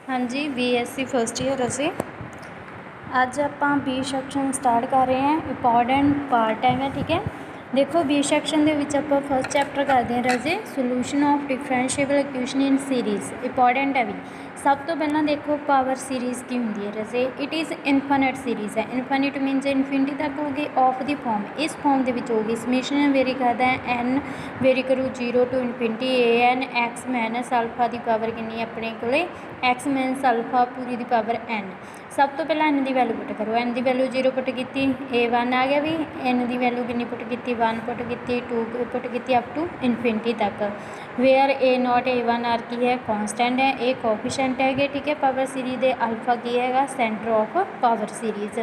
हाँ जी, BSc first year असें अज आपां बी सैक्शन स्टार्ट कर रहे हैं। इंपॉर्टेंट पार्ट है, ठीक है। देखो बी सैक्शन के विच आपां फर्स्ट चैप्टर करते हैं रजे solution of differentiable equation in series. Important है भी। सब तो पहला देखो पावर सीरीज़ की होंगी है रजे, इट इज़ इनफाइनाइट सीरीज़ है। इनफाइनाइट मीनस इनफिनिटी तक होगी ऑफ द फॉर्म, इस फॉर्म के विच होगी समेशन वेरी करता है एन वेरी करू 0 to infinity a n x minus alpha की पावर कितनी अपने को एक्स माइनस अल्फा पूरी की पावर एन। सब तो पहला एन की वैल्यू पुट करो, एन की वैल्यू 0 पुट की, ए 1 आ गया भी, एन की वैल्यू कितनी पुट की 1 पुट की 2 पुट की अप टू इनफिनिटी तक। Where a naught a 1 are की है कॉन्सटेंट है, ए कोफिशेंट है, ठीक है। पावर सीरीज़ दे अल्फा की है सेंटर ऑफ पावर सीरीज़।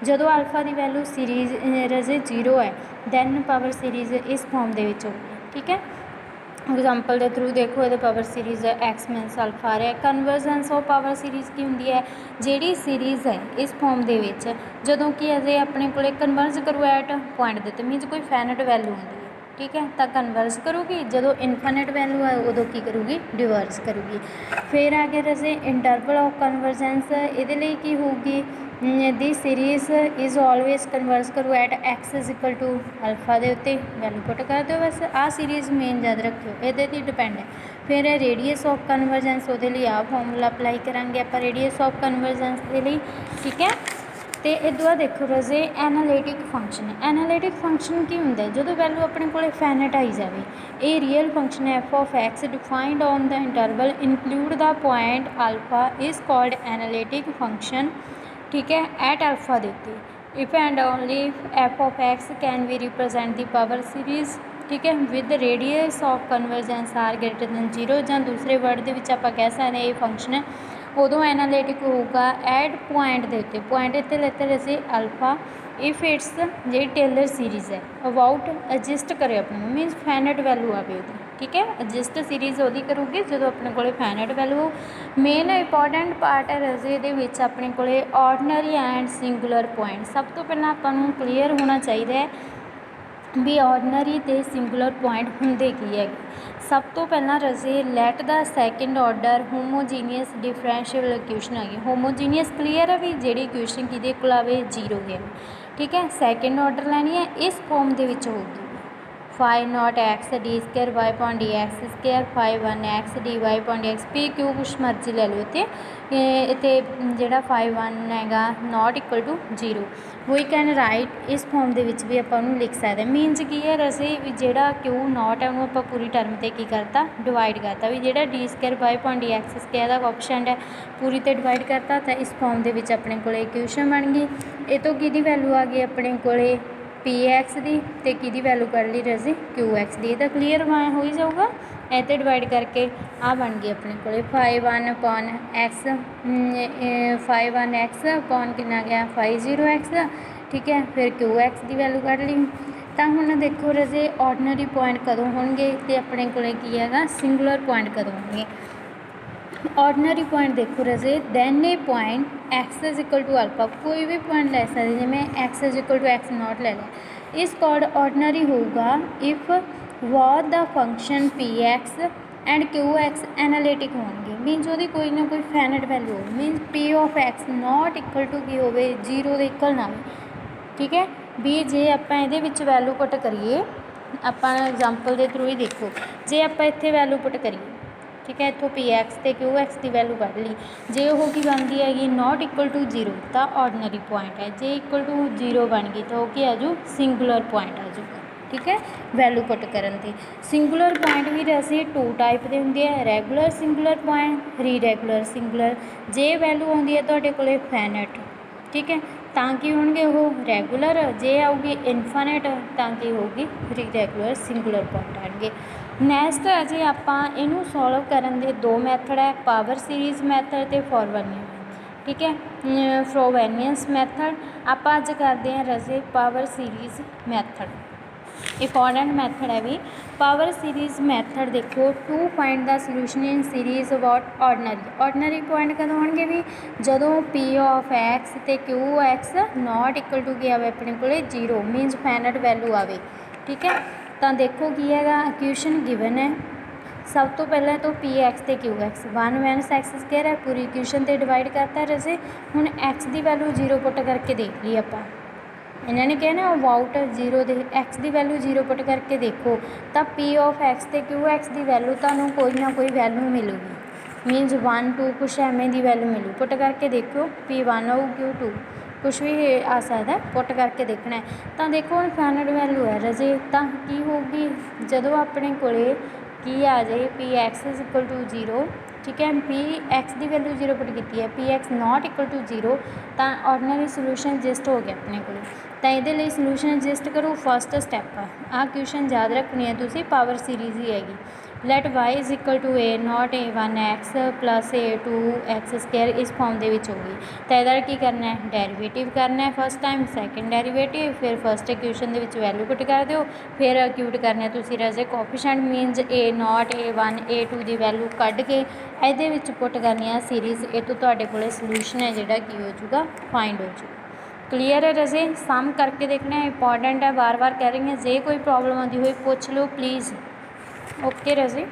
जो अल्फा की वैल्यू सीरीज़ रजे 0 है दैन पावर सीरीज़ इस फॉर्म के होगी, ठीक है। एग्जाम्पल के थ्रू देखो ये power series x minus alpha आ रहा है। कन्वर्जेंस ऑफ पावर सीरीज़ की होंगी है, जी सीरीज़ है इस फॉर्म के जदों कि अजे अपने को कन्वर्ज करो एट पॉइंट देते मीनस कोई फाइनाइट वैल्यू होंगी है, ठीक है। तो कन्वर्ज करूगी जो इनफाइनाइट वैल्यू है उदों की करूगी डिवर्स करूगी। फिर आगे रजे इंटरवल ऑफ कन्वर्जेंस ये की होगी the series is always converse करो at x is equal to alpha के उत्ते वैल्यू पुट कर दो। बस आ सीरीज़ मेन याद रखियो, ये डिपेंड है। फिर रेडियस ऑफ कन्वर्जेंस वो आ फॉर्मूला अप्लाई करांगे आप रेडियस ऑफ कन्वर्जेंस के लिए, ठीक है। तो इदू देखो रजे एनालिटिक फंक्शन, एनालिटिक फंक्शन की होंगे जो वैल्यू अपने को फाइनाइट आई जाए। ये real function F of x defined on the interval include the point alpha is called analytic function, ठीक है। एट अल्फा देती if and only F of x can be represent the power series, ठीक है, with radius of convergence are greater than 0। या दूसरे word के आप कह सकते हैं ये फंक्शन है उदों एनालिटिक होगा एट पॉइंट के उत्ते, पॉइंट इतने लेते रहे अल्फा इफ इट्स जी टेलर सीरीज़ है अबाउट एडजस्ट करे अपने मीनस फाइनाइट वैल्यू आए, ठीक है। एडजस्ट सीरीज़ वो करूँगी जो अपने को फाइनाइट वैल्यू हो। मेन इंपॉर्टेंट पार्ट है रजे ये अपने को ऑर्डनरी एंड सिंगुलर पॉइंट। सब तो पहला आपको क्लीयर होना चाहिए भी ऑर्डनरी तो सिंगुलर पॉइंट होंगे की है। सब तो पहला रजे let the second order homogeneous differential equation आ गई। होमोजीनियस क्लीयर है भी जी इक्वेशन कि को आए 0 है, ठीक है। सैकेंड ऑर्डर लैनी है इस फॉर्म के होगी five naught x d square y point d x square five one x d y point d x P Q कुछ मर्जी ले लो इतने जोड़ा फाइव वन है not equal to 0 we can write इस फॉर्म के भी आप लिख सकते हैं। मीनस की है रसे भी जोड़ा क्यू नॉट है उन्होंने आप पूरी टर्म से की करता डिवाइड करता भी जोड़ा d square y point d x square का ऑप्शन है पूरी तो डिवाइड करता तो इस फॉर्म के अपने को इक्वेशन बन गई। ये तो कि वैल्यू आ गई अपने को पी एक्स की तो कि वैल्यू कर ली रजे क्यू एक्स की। तो क्लीयर हो ही जाऊगा ऐसे डिवाइड करके आ बन गई अपने को five one upon x, five one x upon कितना गया 50 एक्स, ठीक है। फिर क्यू एक्स की वैल्यू कढ़ ली। तो हुण देखो रजे ऑर्डनरी पॉइंट कदों होणगे ते अपने को है सिंगुलर पॉइंट कदों होणगे। ऑर्डनरी पॉइंट देखो रजे than a point x is equal to alpha, कोई भी पॉइंट ले सकते जिमें x is equal to x naught ले लें। इस कॉर्ड ऑर्डनरी होगा if what the function P x and Q x analytic होंगे मीनस वो कोई ना कोई फाइनाइट वैल्यू हो means P of x not equal to की हो 0 के इक्वल ना हो, ठीक है। भी जे आप वैल्यू पुट करिए आप एग्जाम्पल के थ्रू ही देखो जे आप इतने वैल्यू पुट करिए, ठीक है। इतों पी एक्स तो क्यू एक्स की वैल्यू कढ़ ली जे वो की बनती हैगी नॉट इक्वल टू 0 तो ऑर्डनरी पॉइंट है, जे इक्वल टू 0 बन गई तो वह आजू सिंगुलर पॉइंट आजूगा, ठीक है। वैल्यू पुट करन दी सिंगुलर पॉइंट भी वैसे 2 टाइप के होंगे रैगूलर सिंगुलर पॉइंट रीरैगूलर सिंगुलर। जे वैल्यू आती है तो फाइनाइट, ठीक है, ताकि होंगे वो रैगूलर, जे आऊगी इनफाइनाइट ताकि होगी रीरैगूलर सिंगुलर पॉइंट आएंगे। नैक्सट अजे आप इनू सॉल्व करन दे दो मैथड है पावर सीरीज़ मैथड तो फॉरवर्नियस, ठीक है। फ्रोवेनियस मैथड आप अज करते हैं रजे power series method. Important method है भी पावर सीरीज़ मैथड। देखो to find the solution in series about ordinary, ordinary point कदों होंगे भी जदों पी ऑफ एक्स तो Q x not equal to की आए अपने को 0 मीनस फाइनाइट वैल्यू आए, ठीक है। तो देखो की है इक्वेशन गिवन है सब तो पहले तो पी एक्स ਤੇ Q x 1 minus x square है पूरी इक्वेशन ਤੇ डिवाइड करता है रजे। ਹੁਣ एक्स की वैल्यू 0 पुट करके देख ली आप इन्होंने कहा ना अबाउट 0 दे एक्स की वैल्यू 0 पुट करके देखो तो पी ऑफ एक्स ते क्यू एक्स की वैल्यू तुहानूं कोई ना कोई वैल्यू मिलेगी मीनस 1 2 कुछ एवें की वैल्यू मिलू पुट करके देखो पी 1 आऊ क्यू 2 कुछ भी आ सकता है पुट करके देखना है। तो देखो हम फाइनल वैल्यू है रजे तो की होगी जदों अपने कोले की आ जाए P x is equal to 0 ठीक है पी एक्स की वैल्यू 0 पुट की है P x not equal to 0 तो ऑर्डनरी सोल्यूशन एग्जिस्ट हो गया अपने को। तो ये सोल्यूशन एग्जिस्ट करो फस्ट स्टैप आ क्वेश्चन याद रखनी है तुसी पावर सीरीज़ ही हैगी let y is equal to a naught a 1 x plus a 2 x square इस फॉर्म के होगी। तो यदा की करना है डेरीवेटिव करना है फस्ट टाइम सैकेंड डेरीवेटिव फिर फस्ट इक्वेशन के वैल्यू पुट कर दो फिर अक्यूट करना है तुसी रजे कोफिशेंट मीनस ए नॉट ए 1 ए 2 की वैल्यू कढ़ के ये पुट करनी है सीरीज़ ये तो को सल्यूशन है जोड़ा की हो जूगा फाइंड हो जूगा। क्लीयर है रजे सम करके देखना है इंपॉर्टेंट है बार बार कह रही हैं जे कोई प्रॉब्लम आती हुई पूछ लो प्लीज़। Okay Raje.